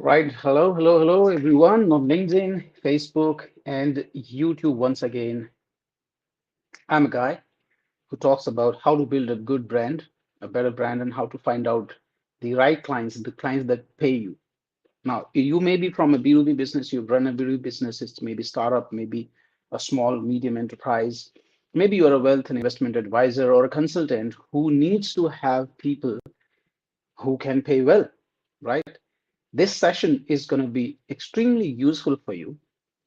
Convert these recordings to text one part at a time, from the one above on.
Right. Hello, everyone on LinkedIn, Facebook, and YouTube. Once again, I'm a guy who talks about how to build a good brand, a better brand, and how to find out the right clients, the clients that pay you. Now, you may be from a B2B business, you've run a B2B business, it's maybe startup, maybe a small, medium enterprise. Maybe you're a wealth and investment advisor or a consultant who needs to have people who can pay well, right? This session is going to be extremely useful for you.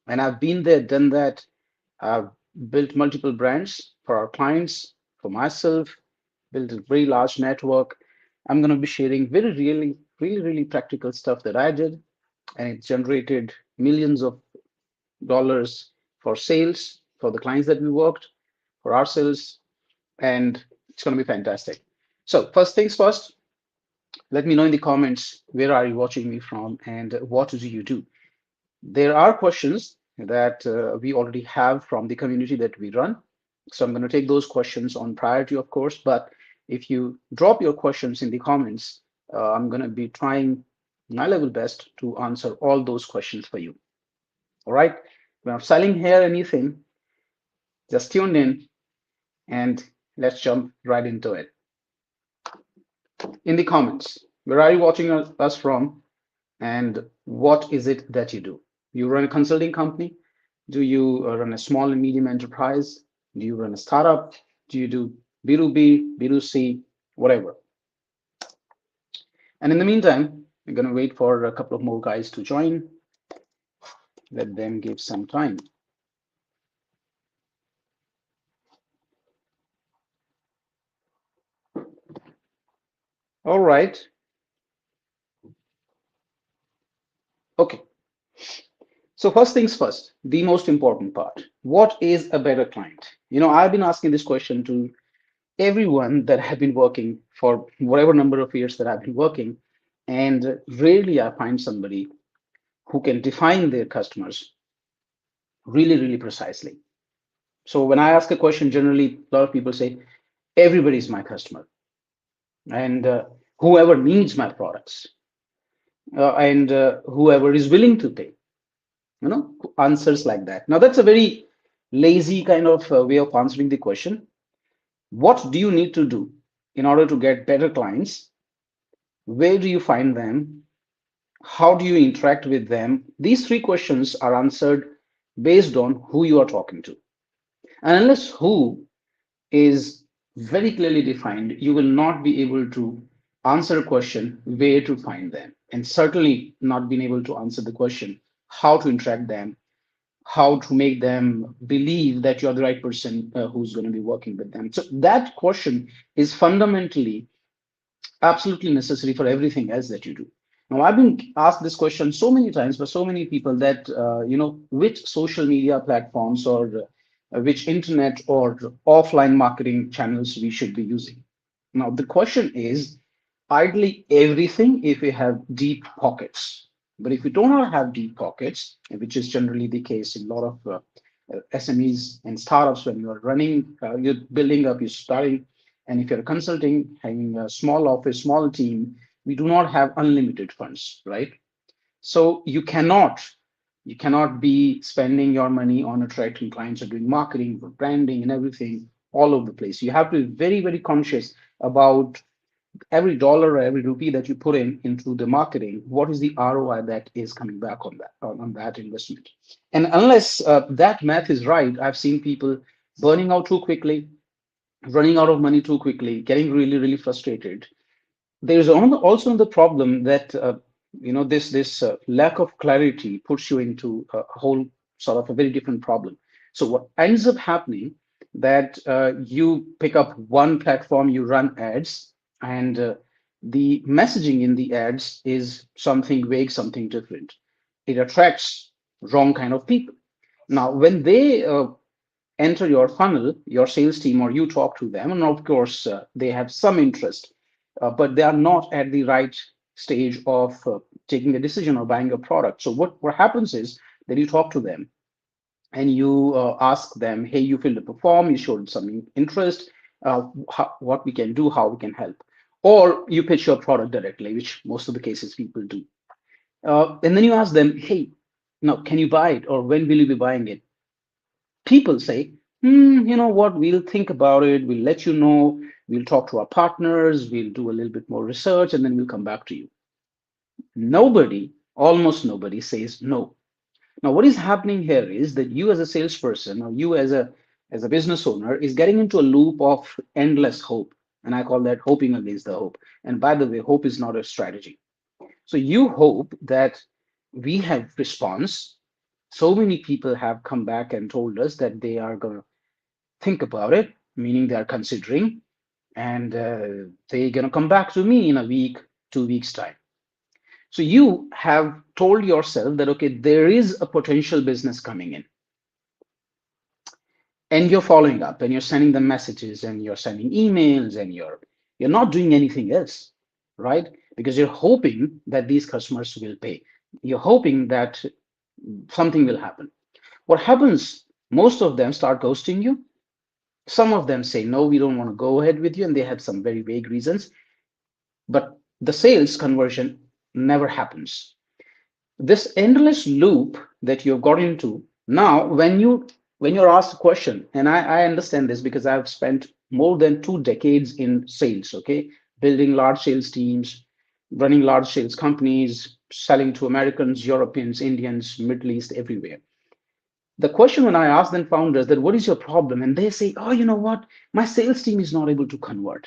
And I've been there, done that. I've built multiple brands for our clients, for myself, built a very large network. I'm going to be sharing very really practical stuff that I did, and it generated millions of dollars for sales for the clients that we worked, for ourselves, and it's going to be fantastic. So, first things first, let me know in the comments where are you watching me from and what do you do. There are questions that we already have from the community that we run. So I'm going to take those questions on priority, of course. But if you drop your questions in the comments, I'm going to be trying my level best to answer all those questions for you. All right. We're not selling here anything, just tune in and let's jump right into it. In the comments, where are you watching us from and what is it that you do? You run a consulting company? Do you run a small and medium enterprise? Do you run a startup? Do you do B2B, B2C, whatever? And in the meantime, we're going to wait for a couple of more guys to join. Let them give some time. All right. Okay. So first things first, the most important part. What is a better client? I've been asking this question to everyone that have been working for whatever number of years that I've been working, and rarely I find somebody who can define their customers really precisely. So when I ask a question, generally a lot of people say, everybody is my customer, and whoever needs my products, and whoever is willing to pay, answers like that. Now that's a very lazy kind of way of answering the question. What do you need to do in order to get better clients? Where do you find them? How do you interact with them? These three questions are answered based on who you are talking to. And unless who is very clearly defined, you will not be able to answer a question where to find them, and certainly not being able to answer the question how to interact them, how to make them believe that you're the right person who's going to be working with them. So that question is fundamentally absolutely necessary for everything else that you do. Now, I've been asked this question so many times by so many people that, which social media platforms or which internet or offline marketing channels we should be using. Now, the question is ideally everything if we have deep pockets. But if we do not have deep pockets, which is generally the case in a lot of SMEs and startups, when you're running, you're building up, you're starting, and if you're consulting, having a small office, small team, we do not have unlimited funds, right? So you cannot be spending your money on attracting clients or doing marketing or branding and everything all over the place. You have to be very conscious about every dollar or every rupee that you put into the marketing. What is the ROI that is coming back on that investment? And unless that math is right, I've seen people burning out too quickly, running out of money too quickly, getting really frustrated. There's also the problem that this lack of clarity puts you into a whole sort of a very different problem. So what ends up happening that you pick up one platform, you run ads, and the messaging in the ads is something vague, something different. It attracts wrong kind of people. Now, when they enter your funnel, your sales team, or you talk to them, and of course, they have some interest, but they are not at the right stage of taking a decision or buying a product. So what happens is that you talk to them and you ask them, hey, you filled the form, you showed some interest, what we can do, how we can help. Or you pitch your product directly, which most of the cases people do. And then you ask them, hey, no, can you buy it, or when will you be buying it? People say, you know what, we'll think about it, we'll let you know, we'll talk to our partners, we'll do a little bit more research, and then we'll come back to you. Nobody, almost nobody says no. Now, what is happening here is that you as a salesperson or you as a business owner is getting into a loop of endless hope. And I call that hoping against the hope. And by the way, hope is not a strategy. So you hope that we have response. So many people have come back and told us that they are going to think about it, meaning they are considering, and they're going to come back to me in a week, 2 weeks time. So you have told yourself that, okay, there is a potential business coming in, and you're following up and you're sending them messages and you're sending emails and you're not doing anything else, right? Because you're hoping that these customers will pay. You're hoping that something will happen. What happens? Most of them start ghosting you. Some of them say, no, we don't want to go ahead with you, and they have some very vague reasons, but the sales conversion never happens. This endless loop that you've got into now, when you're asked a question, and I understand this because I've spent more than 2 decades in sales, okay, building large sales teams, running large sales companies, selling to Americans, Europeans, Indians, Middle East, everywhere. The question when I ask them founders that what is your problem, and they say, oh, you know what, my sales team is not able to convert.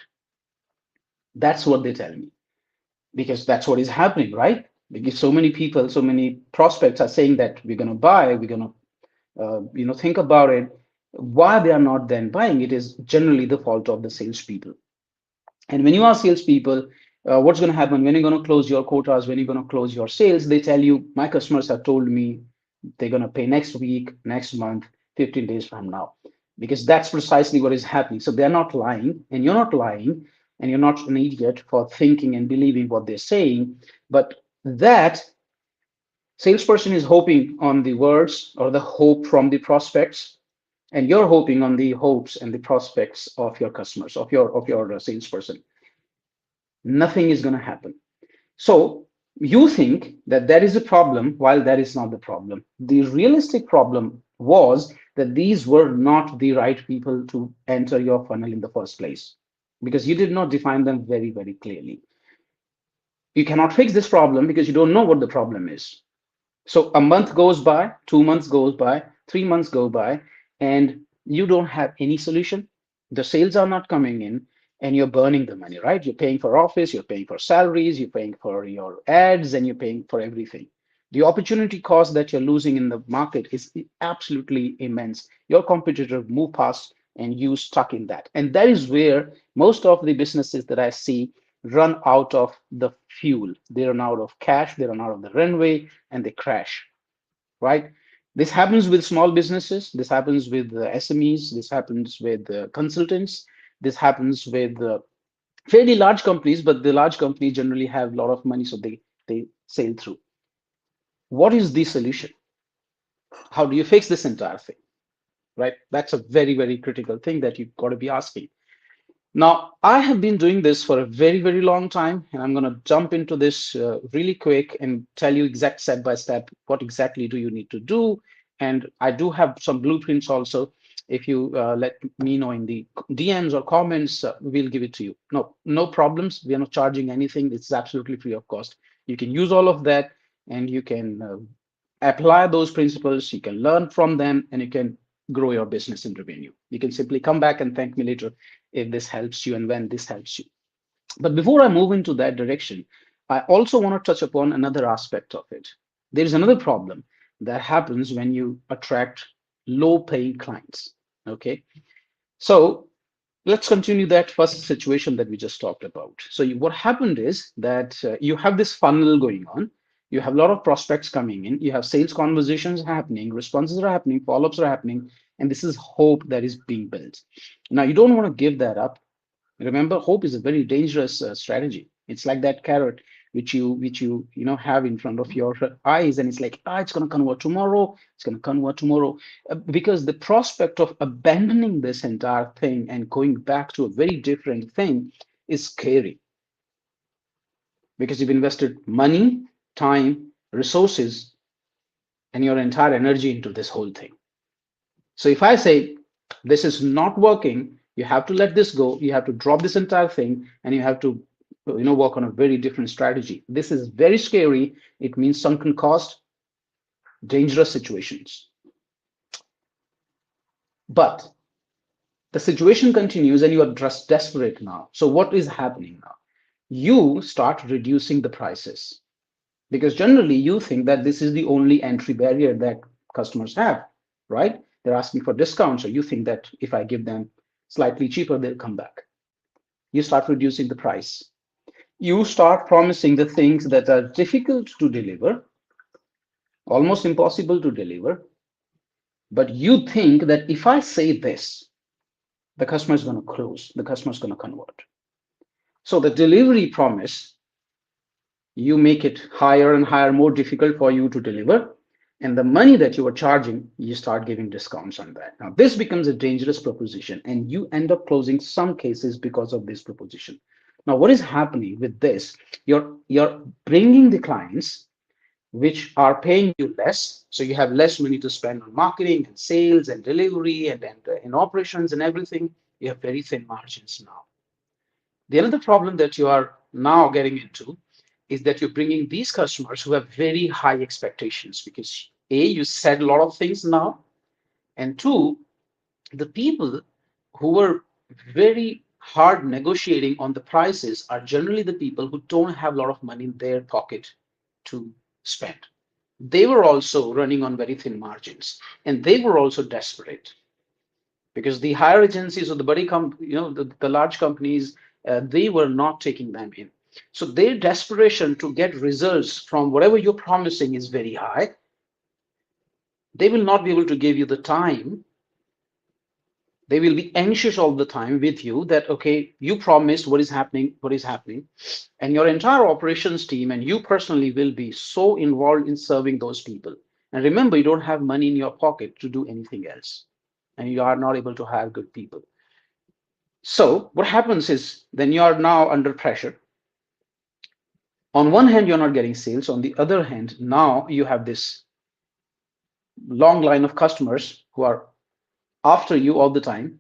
That's what they tell me, because that's what is happening, right? Because so many people, so many prospects are saying that we're going to buy, we're going to, think about it. Why they are not then buying it is generally the fault of the salespeople. And when you ask salespeople, what's going to happen when you're going to close your quotas, when you're going to close your sales, they tell you, my customers have told me they're going to pay next week, next month, 15 days from now, because that's precisely what is happening. So they're not lying, and you're not lying, and you're not an idiot for thinking and believing what they're saying. But that salesperson is hoping on the words or the hope from the prospects, and you're hoping on the hopes and the prospects of your customers, of your salesperson. Nothing is going to happen. So you think that that is a problem, while that is not the problem. The realistic problem was that these were not the right people to enter your funnel in the first place, because you did not define them very, very clearly. You cannot fix this problem because you don't know what the problem is. So a month goes by, 2 months goes by, 3 months go by, and you don't have any solution. The sales are not coming in, and you're burning the money, right? You're paying for office, you're paying for salaries, you're paying for your ads, and you're paying for everything. The opportunity cost that you're losing in the market is absolutely immense. Your competitor move past and you stuck in that. And that is where most of the businesses that I see run out of the fuel. They run out of cash, they run out of the runway, and they crash, right? This happens with small businesses, this happens with the SMEs, this happens with the consultants, this happens with the fairly large companies, but the large companies generally have a lot of money, so they sail through. What is the solution? How do you fix this entire thing, right? That's a very, very critical thing that you've got to be asking. Now, I have been doing this for a very, very long time, and I'm going to jump into this really quick and tell you exact step by step what exactly do you need to do. And I do have some blueprints also. If you let me know in the DMs or comments, we'll give it to you. No, no problems. We are not charging anything. It's absolutely free of cost. You can use all of that, and you can apply those principles. You can learn from them, and you can grow your business in revenue. You can simply come back and thank me later if this helps you and when this helps you. But before I move into that direction, I also want to touch upon another aspect of it. There is another problem that happens when you attract low paying clients. Okay. So let's continue that first situation that we just talked about. So what happened is that you have this funnel going on. You have a lot of prospects coming in. You have sales conversations happening, responses are happening, follow-ups are happening, and this is hope that is being built. Now, you don't want to give that up. Remember, hope is a very dangerous strategy. It's like that carrot which you have in front of your eyes, and it's like, it's going to convert tomorrow. It's going to convert tomorrow, because the prospect of abandoning this entire thing and going back to a very different thing is scary, because you've invested money, time, resources and your entire energy into this whole thing. So if I say this is not working, you have to let this go, you have to drop this entire thing, and you have to work on a very different strategy. This is very scary. It means sunken cost, dangerous situations. But the situation continues and you are just desperate now. So what is happening now? You start reducing the prices because generally you think that this is the only entry barrier that customers have, right? They're asking for discounts, or you think that if I give them slightly cheaper, they'll come back. You start reducing the price. You start promising the things that are difficult to deliver, almost impossible to deliver. But you think that if I say this, the customer is going to close, the customer is going to convert. So the delivery promise, you make it higher and higher, more difficult for you to deliver. And the money that you are charging, you start giving discounts on that. Now, this becomes a dangerous proposition, and you end up closing some cases because of this proposition. Now, what is happening with this? You're bringing the clients which are paying you less. So you have less money to spend on marketing and sales and delivery and in operations and everything. You have very thin margins now. The other problem that you are now getting into is that you're bringing these customers who have very high expectations because A, you said a lot of things now, and two, the people who were very hard negotiating on the prices are generally the people who don't have a lot of money in their pocket to spend. They were also running on very thin margins and they were also desperate because the higher agencies or the the large companies, they were not taking them in. So their desperation to get results from whatever you're promising is very high. They will not be able to give you the time. They will be anxious all the time with you that, okay, you promised, what is happening. And your entire operations team and you personally will be so involved in serving those people. And remember, you don't have money in your pocket to do anything else. And you are not able to hire good people. So what happens is then you are now under pressure. On one hand, you're not getting sales. On the other hand, now you have this long line of customers who are after you all the time.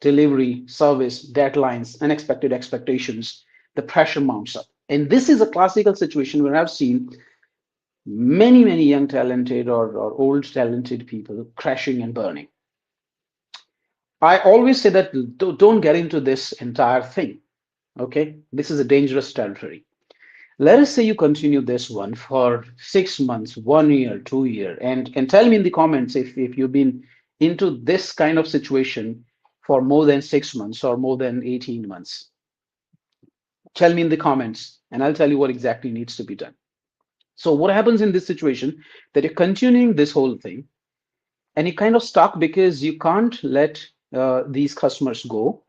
Delivery, service, deadlines, unexpected expectations, the pressure mounts up. And this is a classical situation where I've seen many young talented or old talented people crashing and burning. I always say that don't get into this entire thing. Okay, this is a dangerous territory. Let us say you continue this one for 6 months, 1 year, 2 year, and tell me in the comments if you've been into this kind of situation for more than 6 months or more than 18 months. Tell me in the comments and I'll tell you what exactly needs to be done. So what happens in this situation that you're continuing this whole thing and you're kind of stuck because you can't let these customers go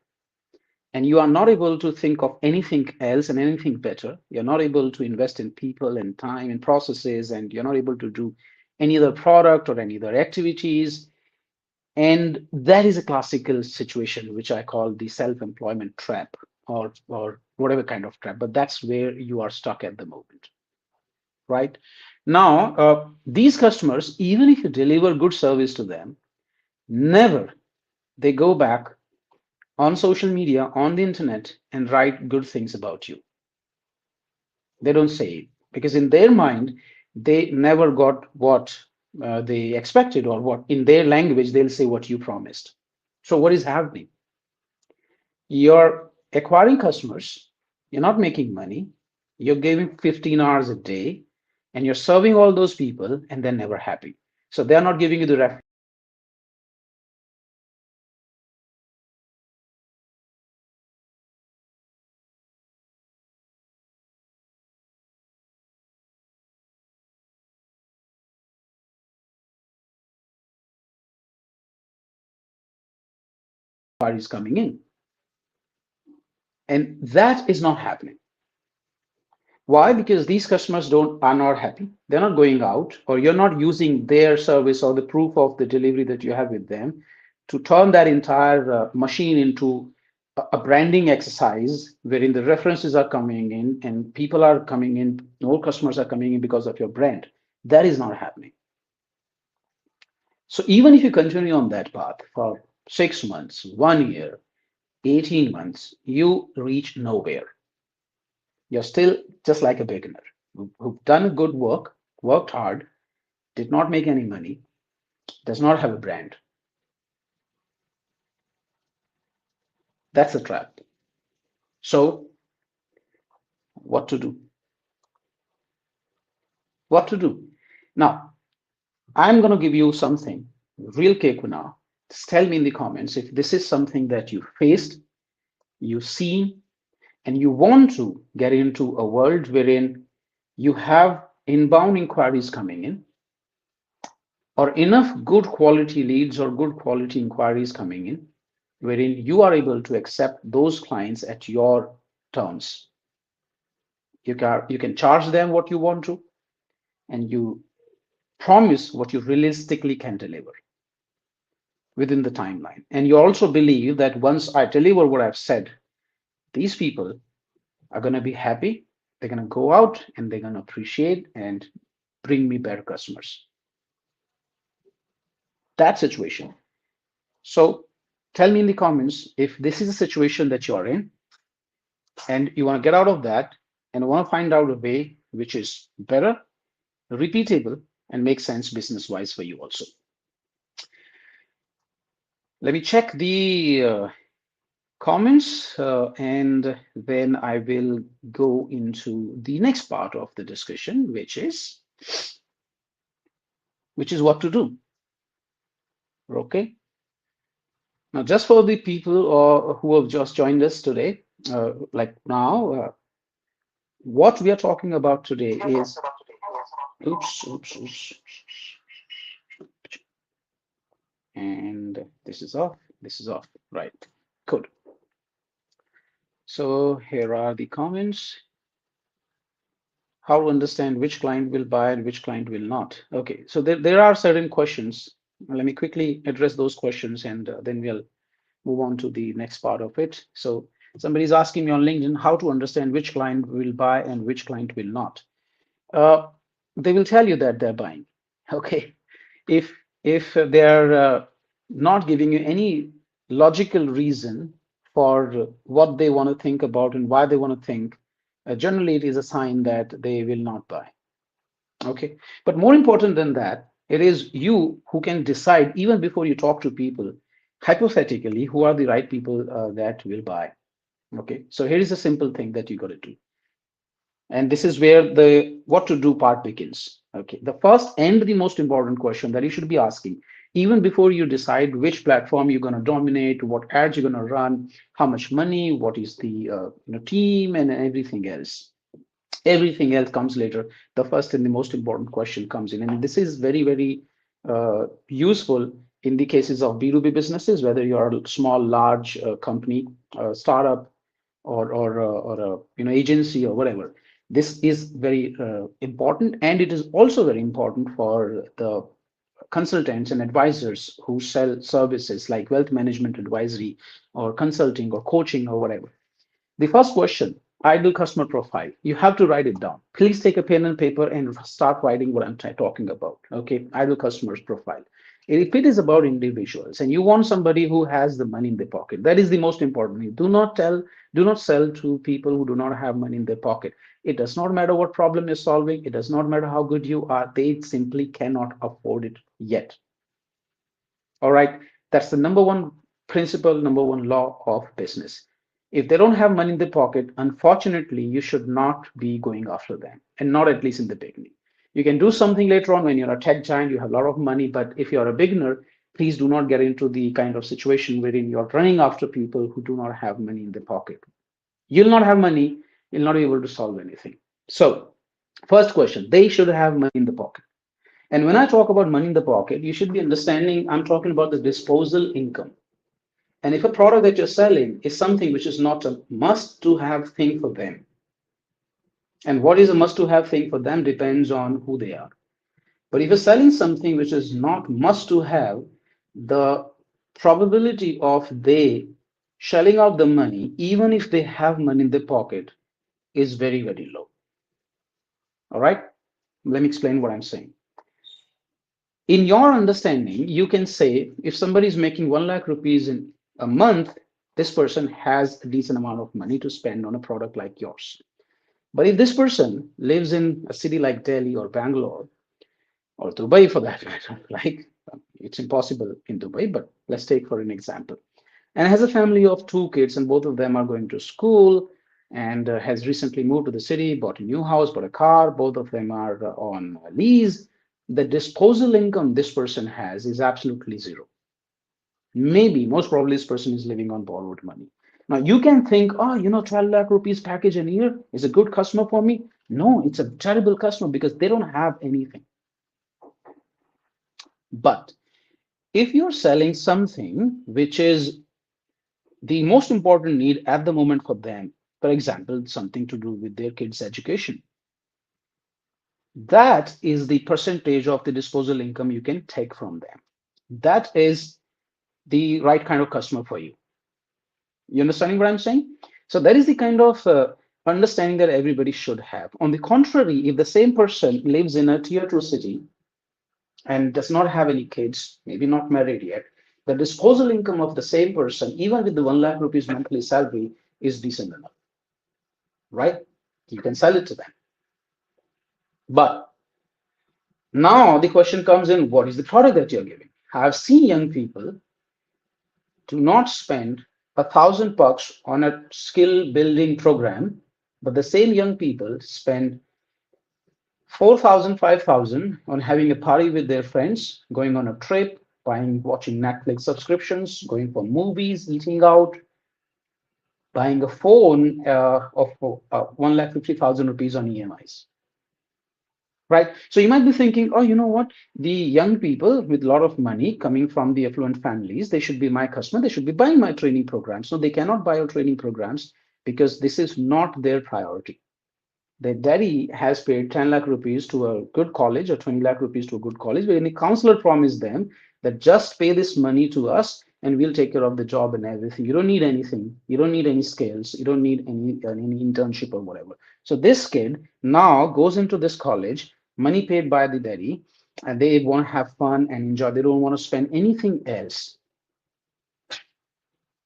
and you are not able to think of anything else and anything better. You're not able to invest in people and time and processes, and you're not able to do any other product or any other activities. And that is a classical situation, which I call the self-employment trap or whatever kind of trap, but that's where you are stuck at the moment, right? Now, these customers, even if you deliver good service to them, never they go back on social media, on the internet, and write good things about you. They don't say it because in their mind, they never got what they expected, or what in their language, they'll say what you promised. So, what is happening? You're acquiring customers, you're not making money, you're giving 15 hours a day, and you're serving all those people, and they're never happy. So, they're not giving you the reference parties coming in. And that is not happening. Why? Because these customers don't are not happy. They're not going out, or you're not using their service or the proof of the delivery that you have with them to turn that entire machine into a branding exercise wherein the references are coming in and people are coming in, more customers are coming in because of your brand. That is not happening. So even if you continue on that path for 6 months, 1 year, 18 months, you reach nowhere. You're still just like a beginner who've done good work, worked hard, did not make any money, does not have a brand. That's a trap. So what to do? What to do? Now, I'm going to give you something real quick now. Just tell me in the comments if this is something that you faced, you've seen, and you want to get into a world wherein you have inbound inquiries coming in, or enough good quality leads or good quality inquiries coming in, wherein you are able to accept those clients at your terms. You can charge them what you want to, and you promise what you realistically can deliver within the timeline. And you also believe that once I deliver what I've said, these people are going to be happy. They're going to go out and they're going to appreciate and bring me better customers. That situation. So tell me in the comments if this is a situation that you're in and you want to get out of that and want to find out a way which is better, repeatable, and makes sense business wise for you also. Let me check the comments and then I will go into the next part of the discussion, which is what to do. Okay. Now, just for the people who have just joined us today, like now, what we are talking about today is, oops, and this is off, right? Good. So here are the comments. How to understand which client will buy and which client will not. Okay, so there are certain questions. Let me quickly address those questions and then we'll move on to the next part of it. So somebody's asking me on LinkedIn how to understand which client will buy and which client will not. Uh, they will tell you that they're buying. Okay, if they're not giving you any logical reason for what they want to think about and why they want to think, generally it is a sign that they will not buy. Okay, but more important than that, it is you who can decide even before you talk to people, hypothetically, who are the right people that will buy. Okay, so here is a simple thing that you got to do. And this is where the what to do part begins. Okay, the first and the most important question that you should be asking, even before you decide which platform you're going to dominate, what ads you're going to run, how much money, what is the team, and everything else. Everything else comes later. The first and the most important question comes in, and this is very, very useful in the cases of B2B businesses, whether you are a small, large company, startup, or a agency or whatever. This is very important, and it is also very important for the consultants and advisors who sell services like wealth management advisory or consulting or coaching or whatever. The first question, ideal customer profile. You have to write it down. Please take a pen and paper and start writing what I'm talking about. Okay, ideal customer's profile. If it is about individuals and you want somebody who has the money in their pocket, that is the most important thing. Do not sell to people who do not have money in their pocket. It does not matter what problem you're solving. It does not matter how good you are. They simply cannot afford it yet. All right, that's the number one principle, number one law of business. If they don't have money in the pocket, unfortunately, you should not be going after them, and not at least in the beginning. You can do something later on when you're a tech giant, you have a lot of money, but if you're a beginner, please do not get into the kind of situation wherein you're running after people who do not have money in the pocket. You'll not have money, you'll not be able to solve anything. So, first question, they should have money in the pocket. And when I talk about money in the pocket, you should be understanding I'm talking about the disposal income. And if a product that you're selling is something which is not a must to have thing for them, and what is a must to have thing for them depends on who they are. But if you're selling something which is not must to have, the probability of they shelling out the money, even if they have money in their pocket, is very, very low. All right, let me explain what I'm saying. In your understanding, you can say if somebody is making 1 lakh rupees in a month, this person has a decent amount of money to spend on a product like yours. But if this person lives in a city like Delhi or Bangalore or Dubai for that matter, like it's impossible in Dubai, but let's take for an example, and has a family of two kids, and both of them are going to school, and has recently moved to the city, bought a new house, bought a car, both of them are on a lease. The disposal income this person has is absolutely zero. Maybe, most probably, this person is living on borrowed money. Now, you can think, oh, 12 lakh rupees package a year is a good customer for me. No, it's a terrible customer because they don't have anything. But if you're selling something which is the most important need at the moment for them, for example, something to do with their kids' education, that is the percentage of the disposal income you can take from them. That is the right kind of customer for you. You understanding what I'm saying? So that is the kind of understanding that everybody should have. On the contrary, if the same person lives in a tier two city and does not have any kids, maybe not married yet, the disposal income of the same person, even with the 1 lakh rupees monthly salary, is decent enough, right? You can sell it to them. But now the question comes in, what is the product that you're giving? I've seen young people do not spend $1,000 on a skill building program, but the same young people spend 4,000, 5,000 on having a party with their friends, going on a trip, buying, watching Netflix subscriptions, going for movies, eating out, buying a phone of 1,50,000 rupees on EMIs. Right. So you might be thinking, oh, you know what? The young people with a lot of money coming from the affluent families, they should be my customer. They should be buying my training programs. No, they cannot buy your training programs because this is not their priority. Their daddy has paid 10 lakh rupees to a good college or 20 lakh rupees to a good college, where any counselor promised them that just pay this money to us and we'll take care of the job and everything. You don't need anything. You don't need any skills. You don't need any internship or whatever. So this kid now goes into this college, money paid by the daddy, and they want to have fun and enjoy. They don't want to spend anything else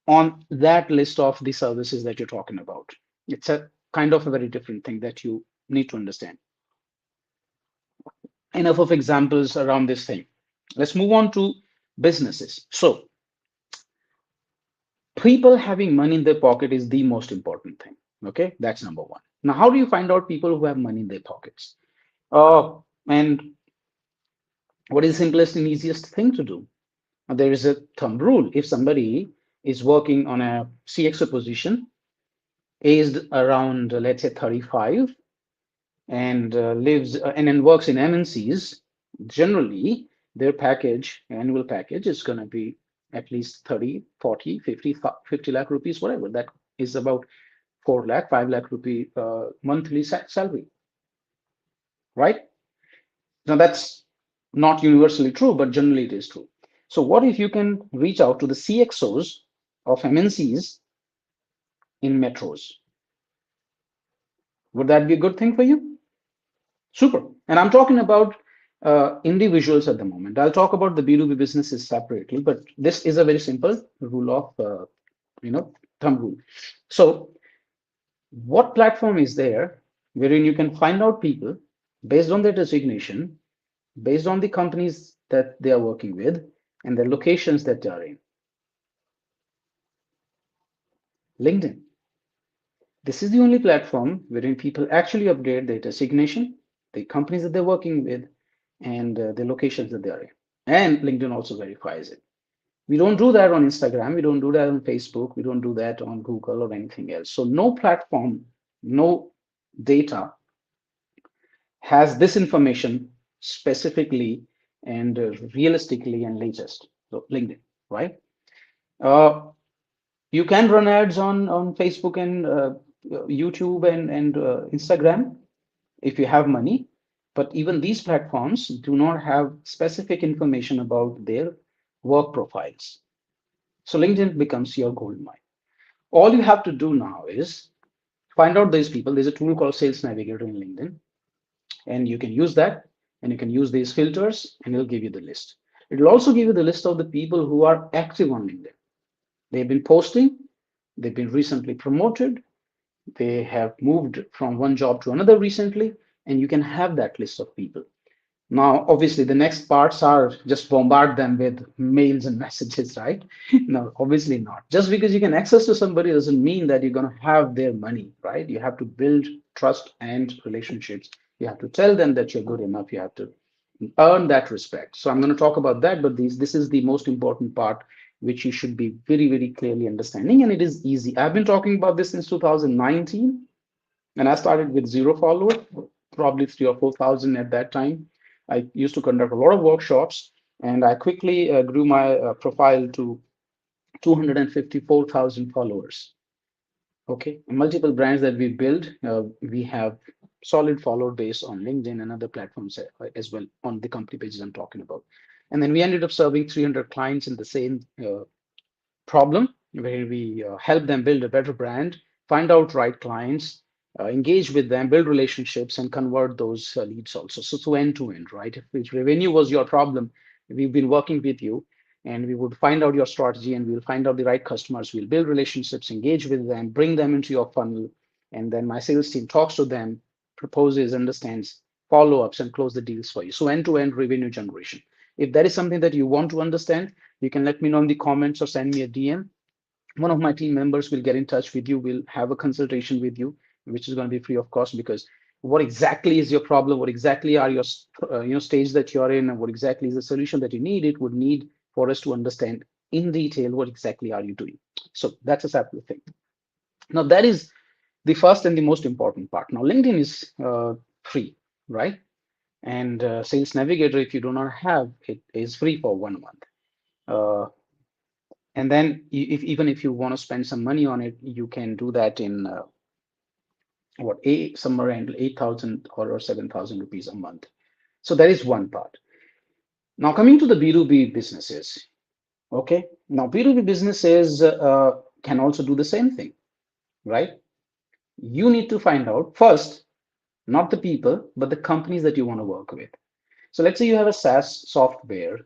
on that list of the services that you're talking about. It's a kind of a very different thing that you need to understand. Enough of examples around this thing. Let's move on to businesses. So, people having money in their pocket is the most important thing. Okay, that's number one. Now, how do you find out people who have money in their pockets? And what is the simplest and easiest thing to do? There is a thumb rule. If somebody is working on a CXO position, aged around, let's say, 35, and lives and then works in MNCs, generally their package, annual package, is going to be at least 30, 40, 50, 50 lakh rupees, whatever. That is about 4 lakh, 5 lakh rupee monthly salary, right? Now that's not universally true, but generally it is true. So what if you can reach out to the CXOs of MNCs in metros? Would that be a good thing for you? Super. And I'm talking about individuals at the moment. I'll talk about the B2B businesses separately, but this is a very simple rule of, thumb rule. So what platform is there wherein you can find out people based on their designation, based on the companies that they are working with, and the locations that they are in? LinkedIn. This is the only platform wherein people actually update their designation, the companies that they're working with, and the locations that they are in. And LinkedIn also verifies it. We don't do that on Instagram. We don't do that on Facebook. We don't do that on Google or anything else. So no platform, no data has this information specifically and realistically and latest. So LinkedIn, right? Uh, you can run ads on Facebook and YouTube and Instagram if you have money, but even these platforms do not have specific information about their work profiles. So LinkedIn becomes your gold mine. All you have to do now is find out these people. There's a tool called Sales Navigator in LinkedIn, and you can use that, and you can use these filters, and it'll give you the list. It'll also give you the list of the people who are active on LinkedIn. They've been posting, they've been recently promoted, they have moved from one job to another recently, and you can have that list of people. Now, obviously, the next parts are just bombard them with mails and messages, right? No, obviously not. Just because you can access to somebody doesn't mean that you're going to have their money, right? You have to build trust and relationships. You have to tell them that you're good enough. You have to earn that respect. So I'm going to talk about that, but this is the most important part, which you should be very, very clearly understanding. And it is easy. I've been talking about this since 2019, and I started with 0 followers, probably 3 or 4,000 at that time. I used to conduct a lot of workshops, and I quickly grew my profile to 254,000 followers. Okay, and multiple brands that we build, we have solid follower base on LinkedIn and other platforms as well on the company pages I'm talking about. And then we ended up serving 300 clients in the same problem, where we help them build a better brand, find out right clients, engage with them, build relationships, and convert those leads also. So end to end, right? If revenue was your problem, we've been working with you, and we would find out your strategy, and we'll find out the right customers. We'll build relationships, engage with them, bring them into your funnel, and then my sales team talks to them, proposes, understands, follow ups, and close the deals for you. So end to end revenue generation. If that is something that you want to understand, you can let me know in the comments or send me a DM. One of my team members will get in touch with you. We'll have a consultation with you, which is going to be free of cost, because what exactly is your problem? What exactly are your stage that you're in, and what exactly is the solution that you need? It would need for us to understand in detail what exactly are you doing. So that's a separate thing. Now that is the first and the most important part. Now LinkedIn is free, right? And Sales Navigator, if you do not have it, is free for 1 month. Uh, and then even if you want to spend some money on it, you can do that in somewhere around 8,000 or 7,000 rupees a month. So that is one part. Now coming to the B2B businesses. Okay, now B2B businesses can also do the same thing, right? You need to find out first, not the people, but the companies that you want to work with. So let's say you have a SaaS software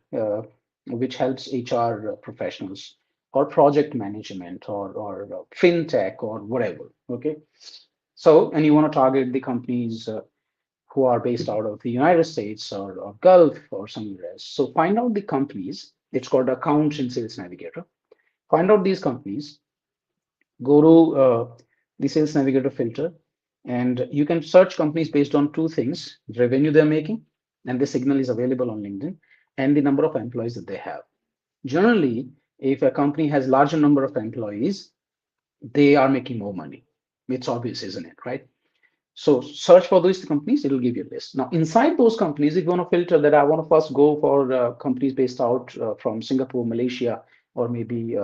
which helps HR professionals, or project management, or fintech, or whatever. Okay. So, and you want to target the companies who are based out of the United States, or Gulf, or somewhere else. So find out the companies. It's called Accounts in Sales Navigator. Find out these companies, go to the Sales Navigator filter, and you can search companies based on two things: revenue they're making, and the signal is available on LinkedIn, and the number of employees that they have. Generally, if a company has larger number of employees, they are making more money. It's obvious, isn't it, right? So search for those companies, it'll give you a list. Now, inside those companies, if you want to filter that, I want to first go for companies based out from Singapore, Malaysia, or maybe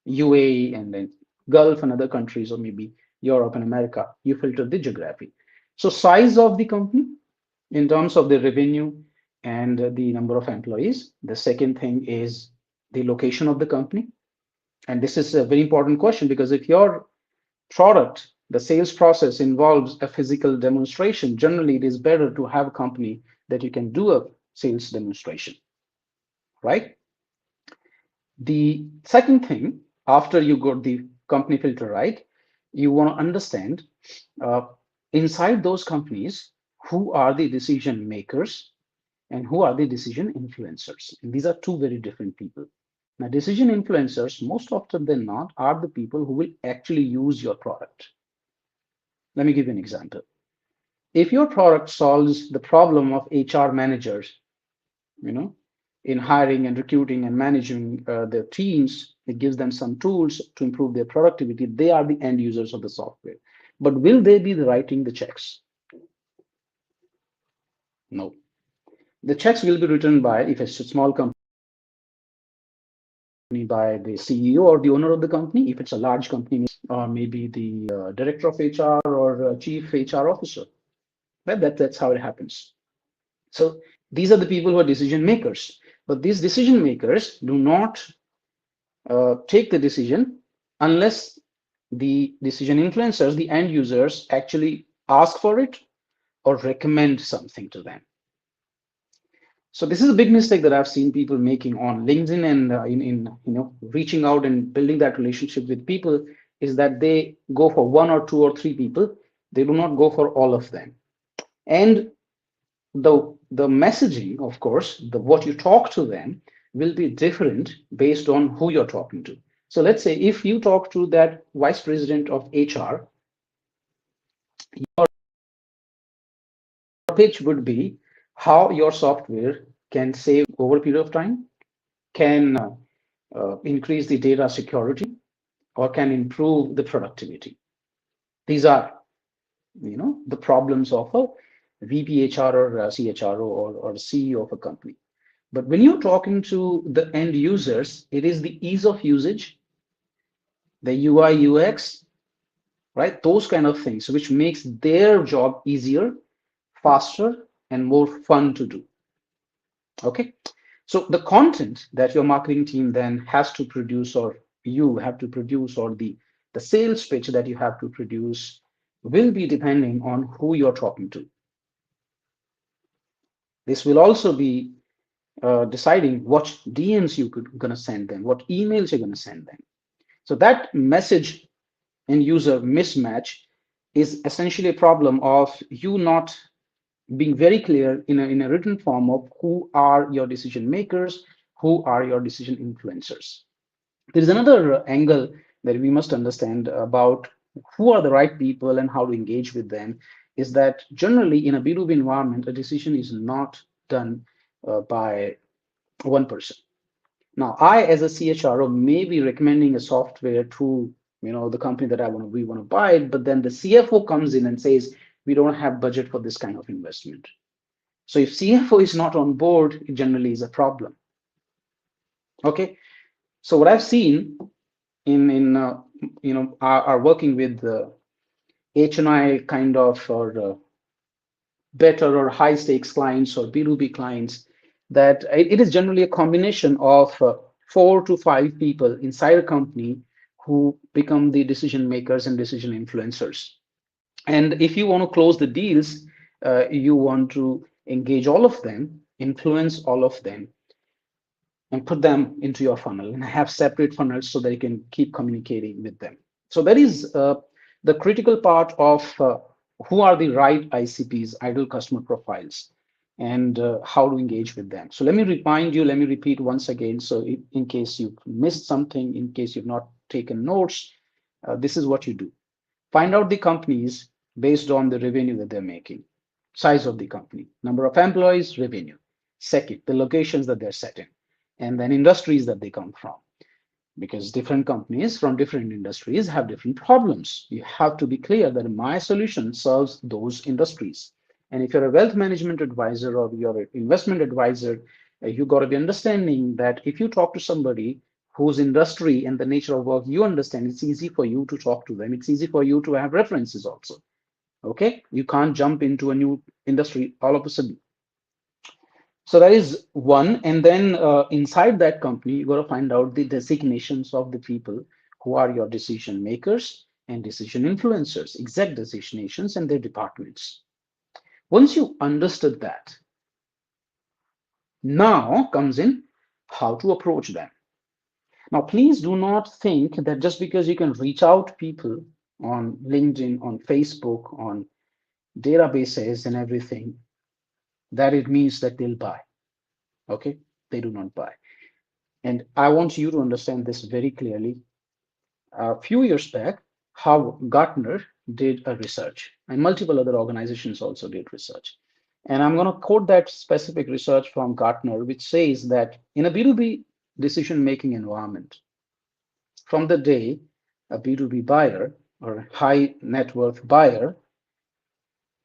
UAE, and then Gulf and other countries, or maybe Europe and America, you filter the geography. So size of the company in terms of the revenue and the number of employees. The second thing is the location of the company. And this is a very important question, because if your product, the sales process involves a physical demonstration, generally it is better to have a company that you can do a sales demonstration, right? The second thing, after you got the company filter right, you want to understand uh, inside those companies, who are the decision makers and who are the decision influencers. And these are two very different people. Now, decision influencers, most often than not, are the people who will actually use your product. Let me give you an example. If your product solves the problem of HR managers, you know, in hiring and recruiting and managing their teams, it gives them some tools to improve their productivity. They are the end users of the software. But will they be writing the checks? No. The checks will be written by, if it's a small company, by the CEO or the owner of the company. If it's a large company, or maybe the director of HR, or chief HR officer. Right? That's how it happens. So these are the people who are decision makers. But these decision makers do not take the decision unless the decision influencers, the end users, actually ask for it or recommend something to them. So this is a big mistake that I've seen people making on LinkedIn and in reaching out and building that relationship with people, is that they go for one or two or three people. They do not go for all of them. And the messaging, of course, the what you talk to them will be different based on who you're talking to. So let's say if you talk to that vice president of HR, pitch would be how your software can save over a period of time, can increase the data security, or can improve the productivity. These are, the problems of a VP HR or a CHRO or CEO of a company. But when you're talking to the end users, it is the ease of usage, the UI UX, right? Those kind of things, which makes their job easier, faster, and more fun to do. Okay. So the content that your marketing team then has to produce, or you have to produce, or the sales pitch that you have to produce will be depending on who you're talking to. This will also be deciding what DMs you're going to send them, what emails you're going to send them. So that message and user mismatch is essentially a problem of you not being very clear in a written form of who are your decision makers, who are your decision influencers. There is another angle that we must understand about who are the right people and how to engage with them, is that generally in a B2B environment, a decision is not done by one person. Now, I, as a CHRO, may be recommending a software to the company that we want to buy it, but then the CFO comes in and says we don't have budget for this kind of investment. So if CFO is not on board, it generally is a problem. Okay, so what I've seen in are working with the H&I kind of, or better or high stakes clients or B2B clients, that it is generally a combination of 4 to 5 people inside a company who become the decision makers and decision influencers. And if you want to close the deals, you want to engage all of them, influence all of them, and put them into your funnel and have separate funnels so that you can keep communicating with them. So that is the critical part of who are the right ICPs, ideal customer profiles, and how to engage with them. So let me remind you, let me repeat once again. So in case you've missed something, in case you've not taken notes, this is what you do. Find out the companies based on the revenue that they're making, size of the company, number of employees, revenue. Second, the locations that they're set in, and then industries that they come from. Because different companies from different industries have different problems. You have to be clear that my solution serves those industries. And if you're a wealth management advisor or you're an investment advisor, you got to be understanding that if you talk to somebody whose industry and the nature of work you understand, it's easy for you to talk to them. It's easy for you to have references also. Okay, you can't jump into a new industry all of a sudden. So that is one. And then inside that company, you got to find out the designations of the people who are your decision makers and decision influencers, exact designations and their departments. Once you understood that, now comes in how to approach them. Now, please do not think that just because you can reach out to people on LinkedIn, on Facebook, on databases and everything, that it means that they'll buy. Okay, they do not buy. And I want you to understand this very clearly. A few years back, how Gartner did a research, and multiple other organizations also did research. And I'm going to quote that specific research from Gartner, which says that in a B2B decision-making environment, from the day a B2B buyer or high net worth buyer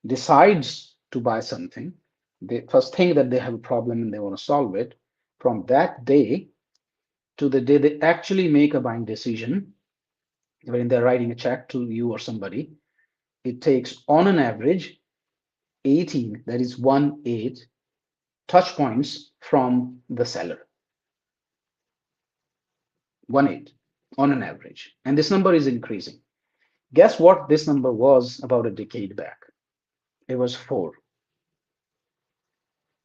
decides to buy something, they first think that they have a problem and they want to solve it. From that day to the day they actually make a buying decision, when they're writing a check to you or somebody, it takes on an average 18, that is 1/8, touch points from the seller. 1/8 on an average. And this number is increasing. Guess what this number was about a decade back? It was 4.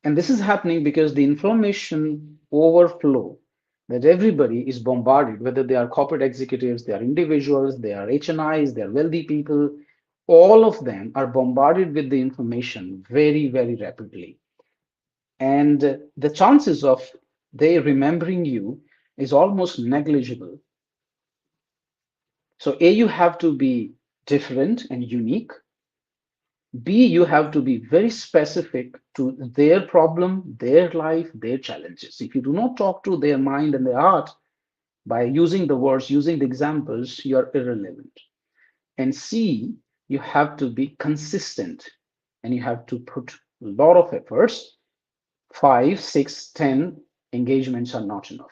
And this is happening because the information overflow that everybody is bombarded, whether they are corporate executives, they are individuals, they are HNIs, they are wealthy people, all of them are bombarded with the information very, very rapidly. And the chances of they remembering you is almost negligible. So, A, you have to be different and unique. B, you have to be very specific to their problem, their life, their challenges. If you do not talk to their mind and their heart by using the words, using the examples, you're irrelevant. And C, you have to be consistent and you have to put a lot of efforts. 5, 6, 10 engagements are not enough.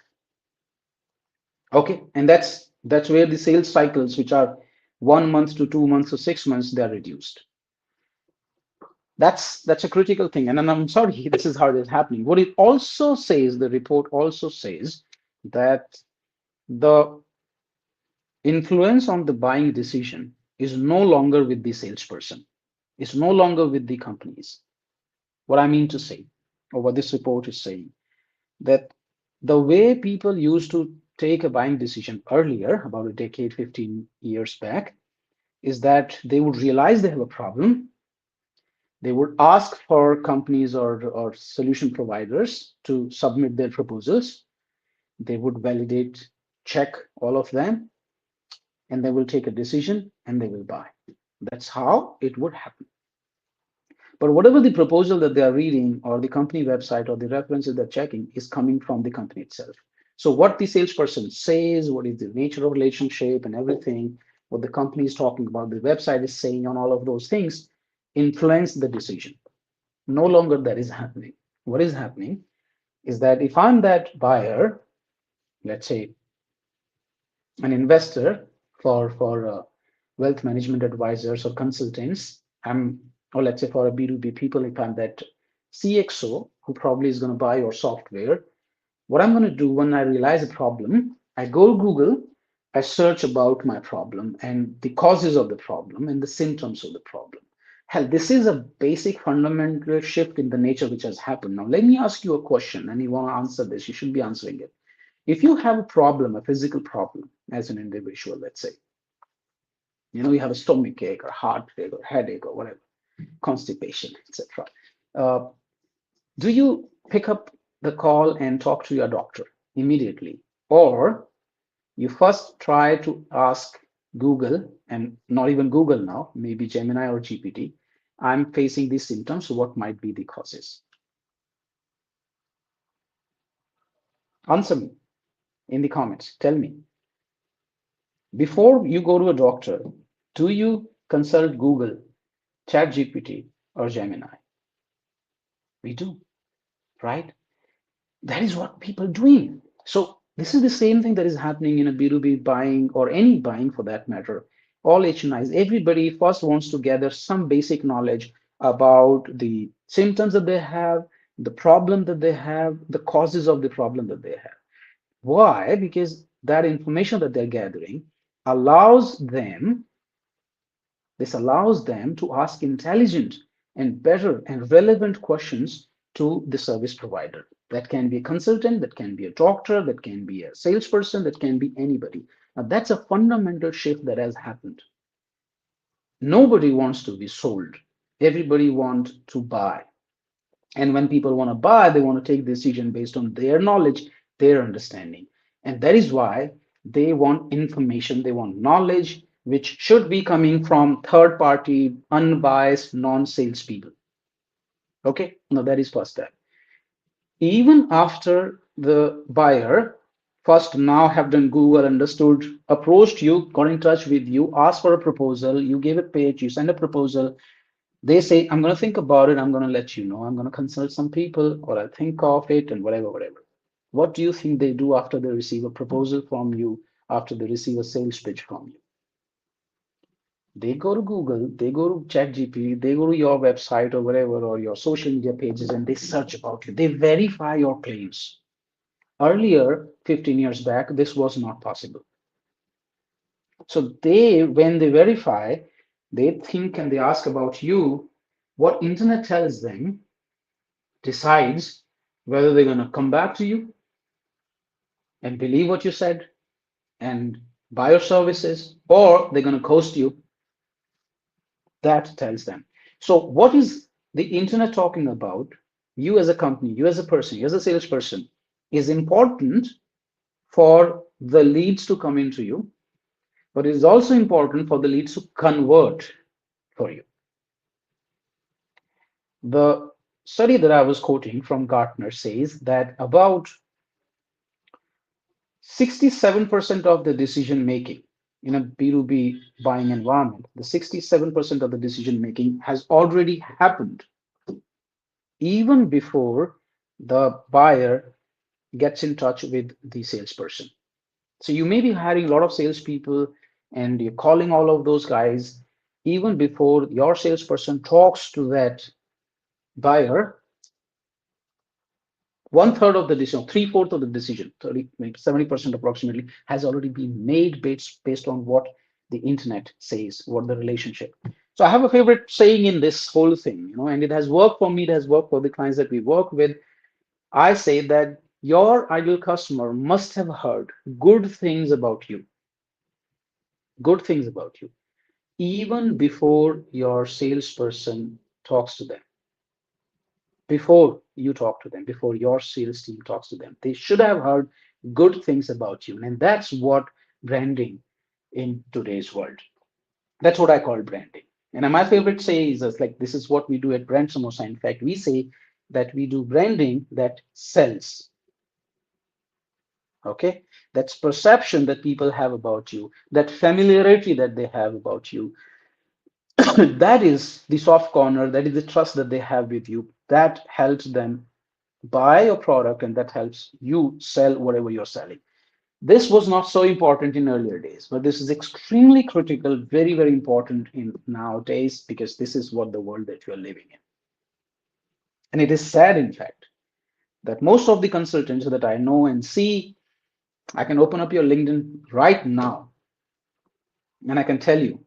Okay, and that's where the sales cycles, which are 1 month to 2 months to 6 months, they are reduced. That's a critical thing. And I'm sorry, this is how it is happening. What it also says, the report also says that the influence on the buying decision is no longer with the salesperson. It's no longer with the companies. What I mean to say, or what this report is saying, that the way people used to take a buying decision earlier, about a decade, 15 years back, is that they would realize they have a problem. They would ask for companies or solution providers to submit their proposals. They would validate, check all of them, and they will take a decision and they will buy. That's how it would happen. But whatever the proposal that they are reading or the company website or the references they're checking is coming from the company itself. So what the salesperson says, what is the nature of relationship and everything, what the company is talking about, the website is saying on all of those things influence the decision. No longer that is happening. What is happening is that if I'm that buyer, let's say an investor for wealth management advisors or consultants, or let's say for a B2B people, if I'm that CXO who probably is going to buy your software, what I'm going to do when I realize a problem, I go to Google, I search about my problem and the causes of the problem and the symptoms of the problem. Hell, this is a basic fundamental shift in the nature which has happened. Now, let me ask you a question, and you want to answer this, you should be answering it. If you have a problem, a physical problem as an individual, let's say, you have a stomach ache or heartache or headache or whatever, constipation, etc. Uh, do you pick up the call and talk to your doctor immediately? Or you first try to ask Google, and not even Google now, maybe Gemini or GPT, I'm facing these symptoms, so what might be the causes? Answer me in the comments. Tell me. Before you go to a doctor, do you consult Google, ChatGPT, or Gemini? We do, right? That is what people are doing. So this is the same thing that is happening in a B2B buying or any buying for that matter. All HNIs, everybody first wants to gather some basic knowledge about the symptoms that they have, the problem that they have, the causes of the problem that they have. Why? Because that information that they're gathering allows them this allows them to ask intelligent and better and relevant questions to the service provider. That can be a consultant, that can be a doctor, that can be a salesperson, that can be anybody. Now, that's a fundamental shift that has happened. Nobody wants to be sold. Everybody wants to buy. And when people want to buy, they want to take decision based on their knowledge, their understanding. And that is why they want information, they want knowledge, which should be coming from third party, unbiased, non-sales people. Okay, now that is first step. Even after the buyer first now have done Google, understood, approached you, got in touch with you, asked for a proposal, you gave a pitch, you send a proposal, they say, I'm going to think about it. I'm going to let you know. I'm going to consult some people or I'll think of it and whatever, whatever. What do you think they do after they receive a proposal from you, after they receive a sales pitch from you? They go to Google, they go to ChatGPT, they go to your website or whatever, or your social media pages, and they search about you. They verify your claims. Earlier, 15 years back, this was not possible. So they, when they verify, they think and they ask about you. What internet tells them decides whether they're going to come back to you and believe what you said and buy your services, or they're going to ghost you. That tells them. So what is the internet talking about? You as a company, you as a person, you as a salesperson, is important for the leads to come into you, but it is also important for the leads to convert for you. The study that I was quoting from Gartner says that about 67% of the decision making in a B2B buying environment, the 67% of the decision making has already happened even before the buyer gets in touch with the salesperson. So you may be hiring a lot of salespeople and you're calling all of those guys even before your salesperson talks to that buyer. One third of the decision, three-fourths of the decision, 30, maybe 70% approximately, has already been made based on what the internet says, what the relationship. So I have a favorite saying in this whole thing, and it has worked for me, it has worked for the clients that we work with. I say that your ideal customer must have heard good things about you, good things about you, even before your salesperson talks to them, before you talk to them, before your sales team talks to them. They should have heard good things about you. And that's what branding in today's world. That's what I call branding. And my favorite say is just like this is what we do at Brand Samosa. In fact, we say that we do branding that sells. Okay, that's perception that people have about you, that familiarity that they have about you. That is the soft corner, that is the trust that they have with you. That helps them buy a product and that helps you sell whatever you're selling. This was not so important in earlier days, but this is extremely critical, very, very important in nowadays because this is what the world that you are living in. And it is sad, in fact, that most of the consultants that I know and see, I can open up your LinkedIn right now and I can tell you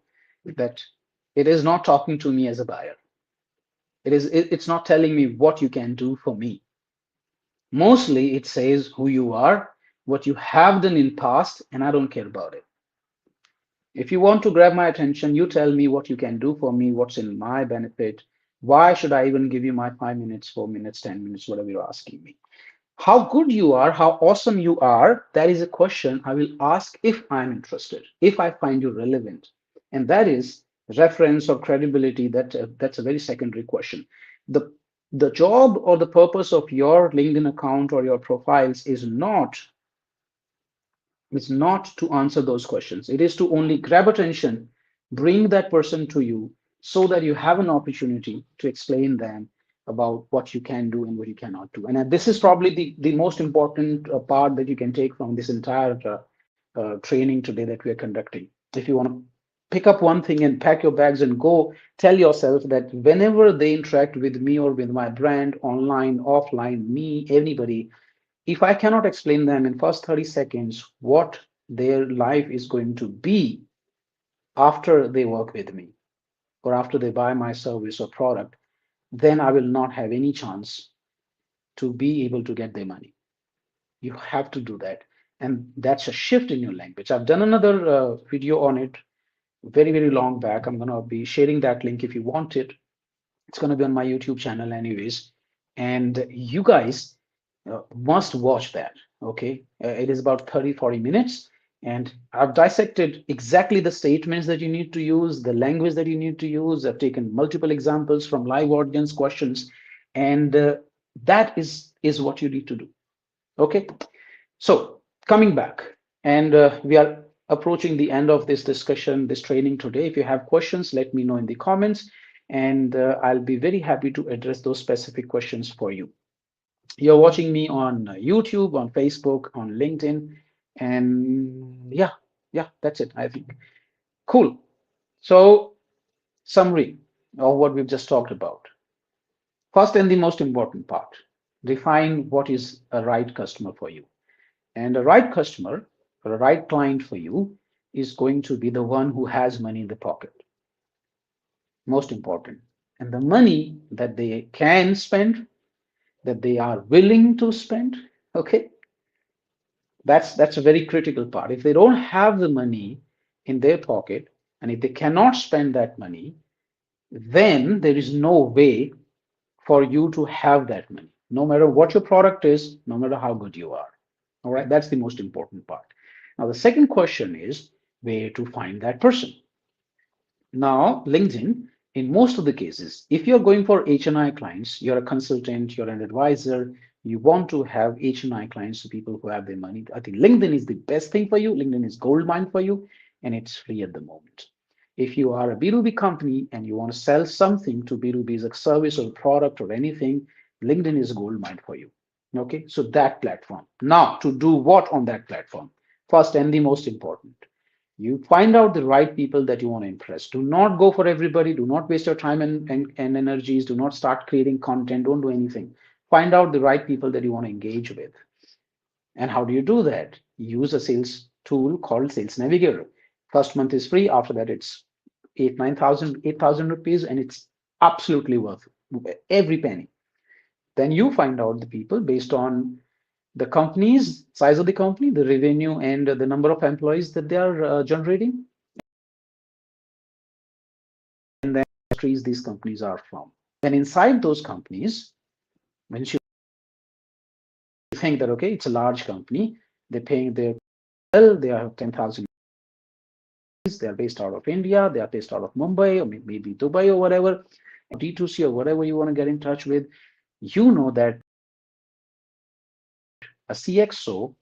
that it is not talking to me as a buyer. It's not telling me what you can do for me. Mostly it says who you are, what you have done in past, and I don't care about it. If you want to grab my attention, you tell me what you can do for me, what's in my benefit. Why should I even give you my 5 minutes, 4 minutes, 10 minutes, whatever you're asking me? How good you are, how awesome you are, that is a question I will ask if I'm interested, if I find you relevant. And that is reference or credibility. That's a very secondary question. The the job or the purpose of your LinkedIn account or your profiles is not to answer those questions. It is to only grab attention, bring that person to you so that you have an opportunity to explain them about what you can do and what you cannot do. And this is probably the most important part that you can take from this entire training today that we are conducting. If you want to pick up one thing and pack your bags and go, tell yourself that whenever they interact with me or with my brand, online, offline, me, anybody, if I cannot explain them in first 30 seconds what their life is going to be after they work with me or after they buy my service or product, then I will not have any chance to be able to get their money. You have to do that. And that's a shift in your language. I've done another video on it very, very long back. I'm going to be sharing that link if you want it. It's going to be on my YouTube channel, anyways. And you guys must watch that. Okay. It is about 30-40 minutes. And I've dissected exactly the statements that you need to use, the language that you need to use. I've taken multiple examples from live audience questions. And that is what you need to do. Okay. So coming back, and we are approaching the end of this discussion, this training today. If you have questions, let me know in the comments, and I'll be very happy to address those specific questions for you. You're watching me on YouTube, on Facebook, on LinkedIn, and yeah, that's it, I think. Cool. So summary of what we've just talked about. First and the most important part, define what is a right customer for you. And a right customer or a right client for you is going to be the one who has money in the pocket, most important. And the money that they can spend, that they are willing to spend, okay, that's a very critical part. If they don't have the money in their pocket, and if they cannot spend that money, then there is no way for you to have that money, no matter what your product is, no matter how good you are. All right, that's the most important part. Now, the second question is where to find that person. Now, LinkedIn, in most of the cases, if you're going for H&I clients, you're a consultant, you're an advisor, you want to have H&I clients, to people who have their money. I think LinkedIn is the best thing for you. LinkedIn is gold mine for you, and it's free at the moment. If you are a B2B company and you want to sell something to B2B as a service or product or anything, LinkedIn is gold mine for you. Okay, so that platform. Now, to do what on that platform? First and the most important, you find out the right people that you want to impress. Do not go for everybody. Do not waste your time and energies. Do not start creating content. Don't do anything. Find out the right people that you want to engage with. And how do you do that? Use a sales tool called Sales Navigator. First month is free. After that, it's 8,000 rupees, and it's absolutely worth every penny. Then you find out the people based on the company's size of the company, the revenue, and the number of employees that they are generating, and then industries these companies are from. And inside those companies, when you think that, okay, it's a large company, they're paying their well, they have 10,000, they are based out of India, they are based out of Mumbai, or maybe Dubai or whatever, D2C or whatever you want to get in touch with, you know that a CXO,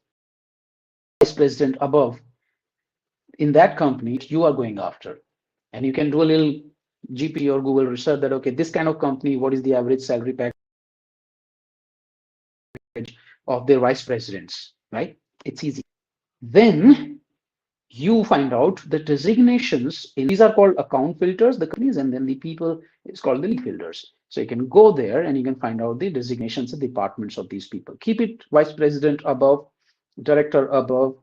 vice president above in that company, you are going after. And you can do a little GPT or Google research that, okay, this kind of company, what is the average salary package of their vice presidents, right? It's easy. Then you find out the designations in these are called account filters, the companies, and then the people is called the lead filters. So you can go there and you can find out the designations and departments of these people. Keep it vice president above, director above.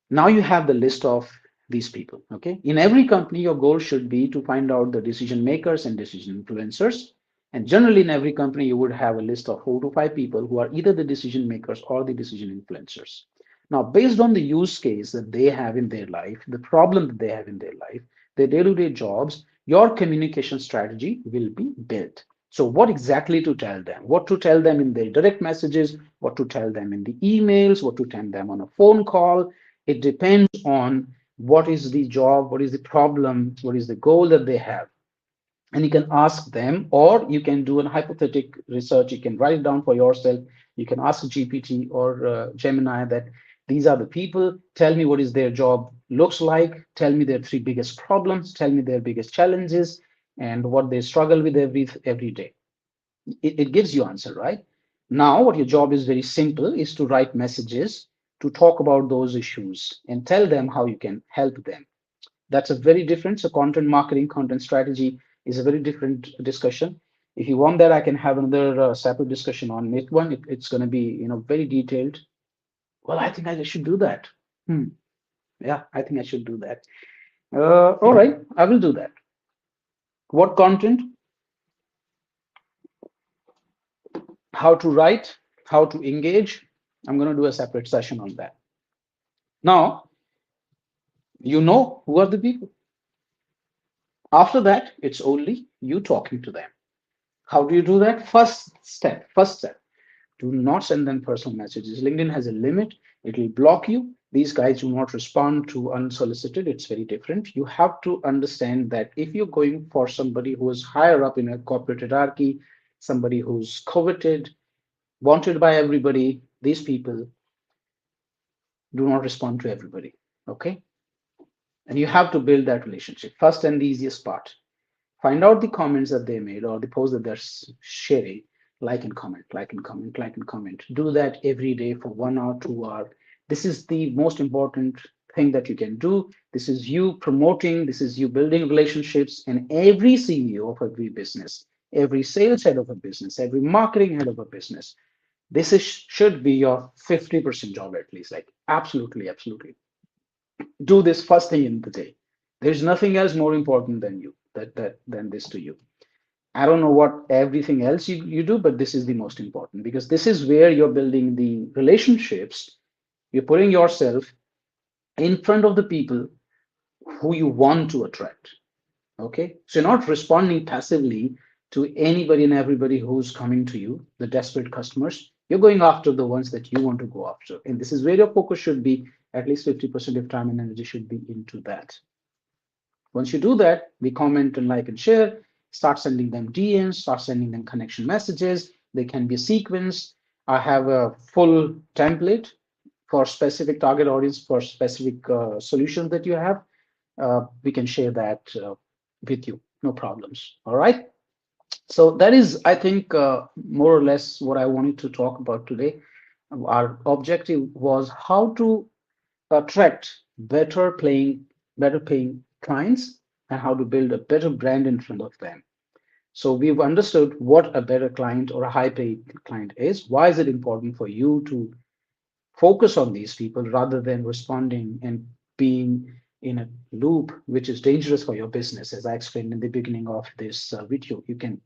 Now you have the list of these people. Okay. In every company, your goal should be to find out the decision makers and decision influencers. And generally, in every company, you would have a list of 4 to 5 people who are either the decision makers or the decision influencers. Now, based on the use case that they have in their life, the problem that they have in their life, their day to day jobs, your communication strategy will be built. So, what exactly to tell them? What to tell them in their direct messages? What to tell them in the emails? What to tell them on a phone call? It depends on what is the job, what is the problem, what is the goal that they have. And you can ask them, or you can do a hypothetical research. You can write it down for yourself. You can ask GPT or Gemini that these are the people. Tell me what is their job looks like. Tell me their 3 biggest problems. Tell me their biggest challenges and what they struggle with every day. It gives you answer, right? Now, what your job is very simple is to write messages to talk about those issues and tell them how you can help them. That's a very different. So content marketing, content strategy is a very different discussion. If you want that, I can have another separate discussion on it. It's going to be, very detailed. Well, I think I should do that. Hmm. Yeah, I think I should do that. All right, I will do that. What content, how to write, how to engage. I'm going to do a separate session on that. Now, you know who are the people. After that, it's only you talking to them. How do you do that? First step, do not send them personal messages. LinkedIn has a limit. It will block you. These guys do not respond to unsolicited. It's very different. You have to understand that if you're going for somebody who is higher up in a corporate hierarchy, somebody who's coveted, wanted by everybody, these people do not respond to everybody. Okay. And you have to build that relationship. First and the easiest part, find out the comments that they made or the post that they're sharing. Like and comment, like and comment, like and comment. Do that every day for 1 hour, 2 hour. This is the most important thing that you can do. This is you promoting, this is you building relationships. And every CEO of every business, every sales head of a business, every marketing head of a business, this should be your 50% job at least. Like absolutely, absolutely. Do this first thing in the day. There's nothing else more important than you, than this to you. I don't know what everything else you do, but this is the most important because this is where you're building the relationships. You're putting yourself in front of the people who you want to attract. Okay. So you're not responding passively to anybody and everybody who's coming to you, the desperate customers. You're going after the ones that you want to go after. And this is where your focus should be. At least 50% of time and energy should be into that. Once you do that, we comment and like and share, start sending them DMs, start sending them connection messages. They can be a sequence. I have a full template for specific target audience for specific solutions that you have. We can share that with you, no problems. All right. So that is, I think, more or less what I wanted to talk about today. Our objective was how to attract better paying clients and how to build a better brand in front of them. So we've understood what a better client or a high paid client is. Why is it important for you to focus on these people rather than responding and being in a loop, which is dangerous for your business? As I explained in the beginning of this video, you can,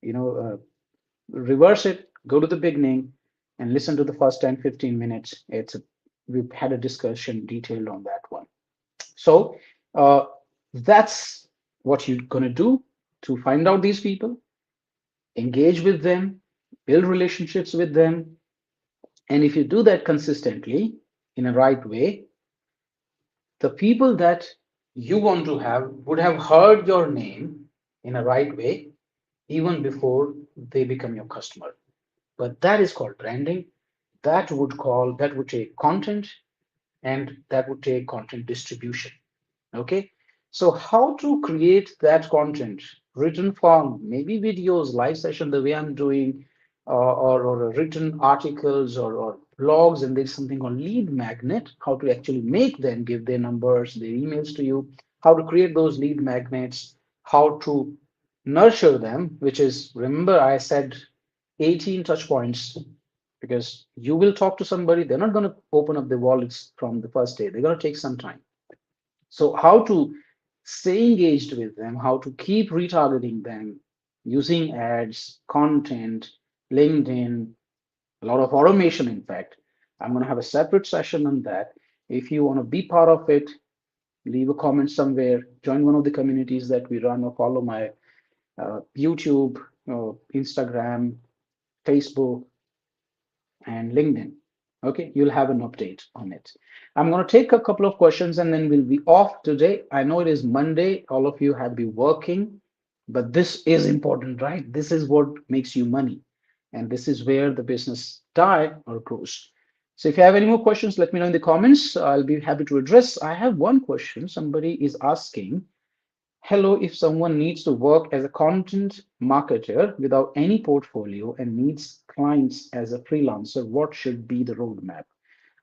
you know, reverse it, go to the beginning and listen to the first 10-15 minutes. We've had a discussion detailed on that one. So that's what you're going to do to find out these people, engage with them, build relationships with them. And if you do that consistently in a right way, the people that you want to have would have heard your name in a right way even before they become your customer. But that is called branding. That would take content, and that would take content distribution. Okay. So how to create that content, written form, maybe videos, live session, the way I'm doing, or written articles or blogs, and there's something called lead magnet, how to actually make them give their numbers, their emails to you, how to create those lead magnets, how to nurture them, which is, remember I said 18 touch points, because you will talk to somebody, they're not going to open up their wallets from the first day. They're going to take some time. So how to stay engaged with them, how to keep retargeting them using ads, content, LinkedIn, a lot of automation, in fact. I'm going to have a separate session on that. If you want to be part of it, leave a comment somewhere, join one of the communities that we run, or follow my YouTube, Instagram, Facebook, and LinkedIn. Okay, you'll have an update on it. I'm going to take a couple of questions and then we'll be off today. I know it is Monday, all of you have been working, but this is important, right? This is what makes you money, and this is where the business die or grows. So if you have any more questions, let me know in the comments. I'll be happy to address. I have one question. Somebody is asking, hello, if someone needs to work as a content marketer without any portfolio and needs clients as a freelancer, what should be the roadmap?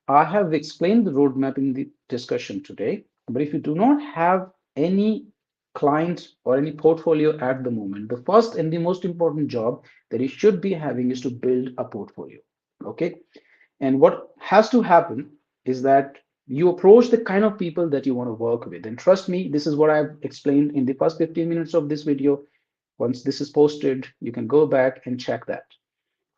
I have explained the roadmap in the discussion today, but if you do not have any client or any portfolio at the moment, the first and the most important job that you should be having is to build a portfolio. Okay. And what has to happen is that you approach the kind of people that you want to work with. And trust me, this is what I've explained in the first 15 minutes of this video. Once this is posted, you can go back and check that.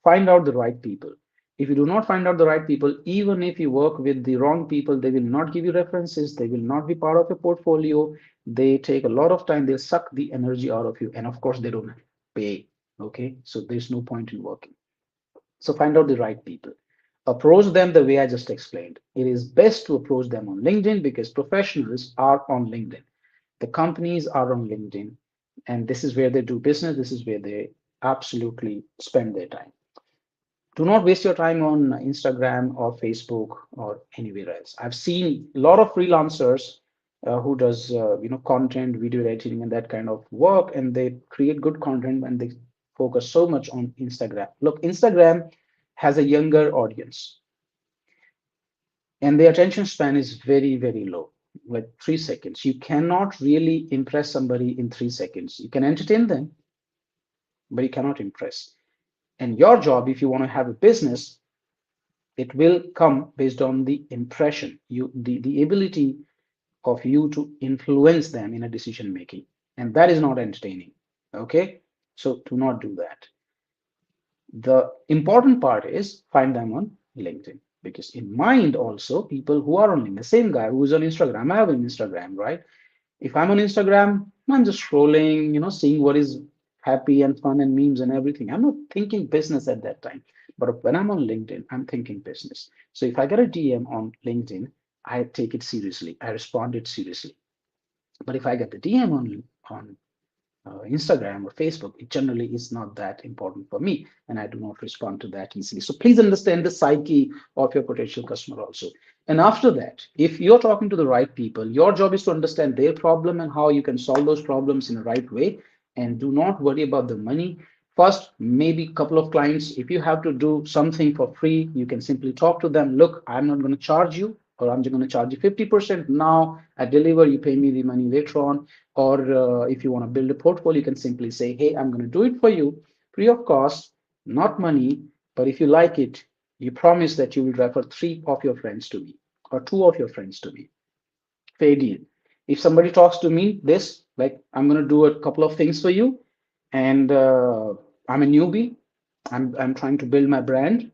Find out the right people. If you do not find out the right people, even if you work with the wrong people, they will not give you references. They will not be part of your portfolio. They take a lot of time. They'll suck the energy out of you. And of course, they don't pay. Okay. So there's no point in working. So find out the right people. Approach them the way I just explained. It is best to approach them on LinkedIn because professionals are on LinkedIn. The companies are on LinkedIn. And this is where they do business. This is where they absolutely spend their time. Do not waste your time on Instagram or Facebook or anywhere else. I've seen a lot of freelancers who does content, video editing, and that kind of work, and they create good content and they focus so much on Instagram. Look, Instagram has a younger audience, and the attention span is very, very low, like 3 seconds. You cannot really impress somebody in 3 seconds. You can entertain them, but you cannot impress. And your job, if you want to have a business, It will come based on the impression, the ability of you to influence them in a decision making. And that is not entertaining. Okay. So do not do that. The important part is find them on LinkedIn, because in mind also people who are on LinkedIn, the same guy who is on Instagram, I have an Instagram, right? If I'm on Instagram, I'm just scrolling, seeing what is happy and fun and memes and everything. I'm not thinking business at that time. But when I'm on LinkedIn, I'm thinking business. So if I get a DM on LinkedIn, I take it seriously. I respond it seriously. But if I get the DM on Instagram or Facebook, it generally is not that important for me, and I do not respond to that easily. So please understand the psyche of your potential customer also. And after that, if you're talking to the right people, your job is to understand their problem and how you can solve those problems in the right way. And do not worry about the money. First, maybe a couple of clients, if you have to do something for free, you can simply talk to them. Look, I'm not going to charge you, or I'm just going to charge you 50% now. I deliver, you pay me the money later on. Or if you want to build a portfolio, you can simply say, hey, I'm going to do it for you free of cost, not money. But if you like it, you promise that you will refer three of your friends to me or two of your friends to me. Fair deal. If somebody talks to me this, like, I'm going to do a couple of things for you, and I'm a newbie, I'm trying to build my brand,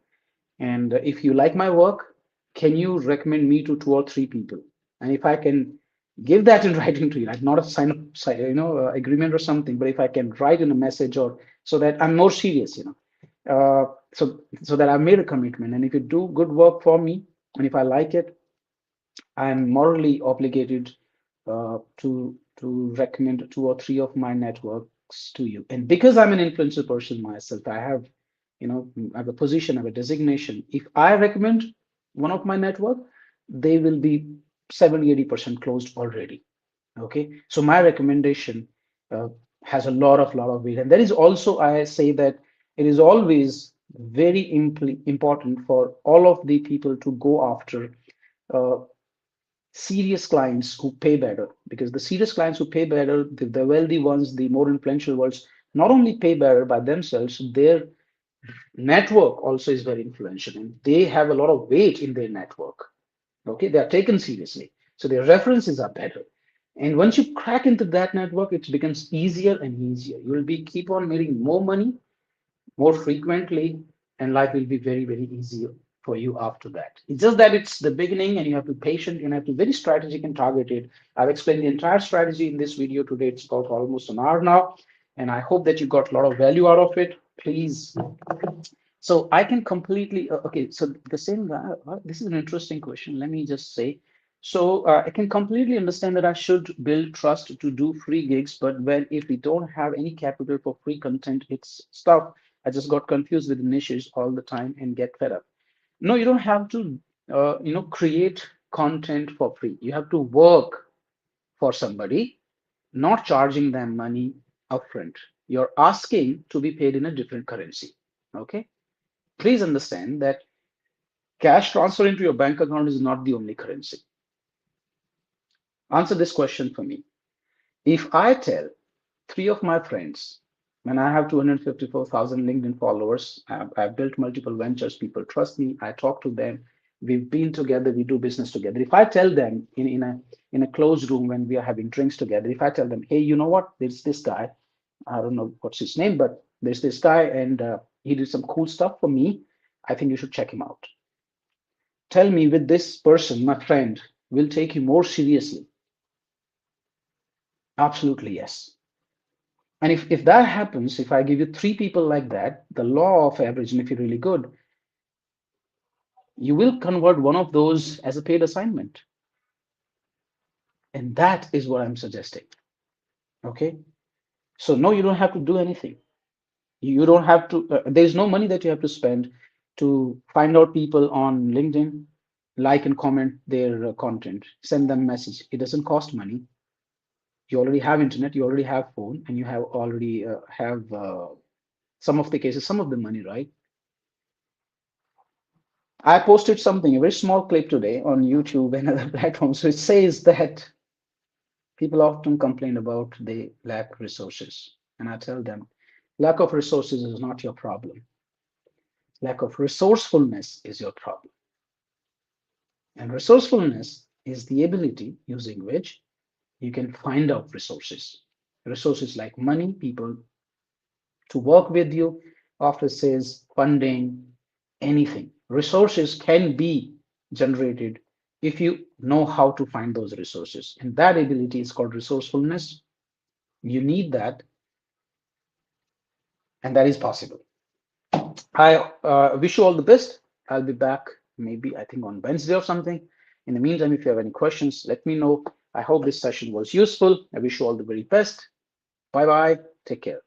and if you like my work, can you recommend me to two or three people? And if I can give that in writing to you, like not a sign of agreement or something, but if I can write in a message, or so that I'm more serious, so that I've made a commitment. And if you do good work for me, and if I like it, I'm morally obligated to recommend two or three of my networks to you. And because I'm an influential person myself, I have a position, I have a designation. If I recommend one of my network, they will be 70, 80% closed already. Okay, so my recommendation uh, has a lot of weight. And that is also, I say that it is always very important for all of the people to go after uh, serious clients who pay better, because the serious clients who pay better, the wealthy ones, the more influential ones, not only pay better by themselves, their network also is very influential, and they have a lot of weight in their network. Okay, they are taken seriously, so their references are better. And once you crack into that network, it becomes easier and easier. You will be keep on making more money more frequently, and life will be very, very easy for you after that. It's just that it's the beginning, and you have to be patient, you have to be very strategic and targeted. I've explained the entire strategy in this video today. It's about almost an hour now, and I hope that you got a lot of value out of it. Please. So I can completely, okay, so the same guy, this is an interesting question. Let me just say, so I can completely understand that I should build trust to do free gigs, but when if we don't have any capital for free content, it's stuff. I just got confused with the niches all the time and get fed up. No, you don't have to, create content for free. You have to work for somebody, not charging them money upfront. You're asking to be paid in a different currency. Okay, please understand that cash transfer into your bank account is not the only currency. Answer this question for me. If I tell three of my friends, when I have 254,000 LinkedIn followers, I've built multiple ventures, people trust me, I talk to them, we've been together, we do business together. If I tell them in a closed room when we are having drinks together, if I tell them, hey, you know what, there's this guy, I don't know what's his name, but there's this guy, and he did some cool stuff for me. I think you should check him out. Tell me, with this person, my friend, will take you more seriously? Absolutely, yes. And if that happens, if I give you three people like that, the law of average, and if you're really good, you will convert one of those as a paid assignment. And that is what I'm suggesting. Okay. So, no, you don't have to do anything. You don't have to, there's no money that you have to spend to find out people on LinkedIn, like and comment their content, send them a message. It doesn't cost money. You already have internet, you already have phone, and you have already have some of the cases, some of the money, right? I posted something, a very small clip today on YouTube and other platforms. So it says that people often complain about they lack resources. And I tell them, lack of resources is not your problem. Lack of resourcefulness is your problem. And resourcefulness is the ability using which you can find out resources. Resources like money, people to work with you, offices, funding, anything. Resources can be generated if you know how to find those resources. And that ability is called resourcefulness. You need that, and that is possible. I wish you all the best. I'll be back maybe, I think, on Wednesday or something. In the meantime, if you have any questions, let me know. I hope this session was useful. I wish you all the very best. Bye bye. Take care.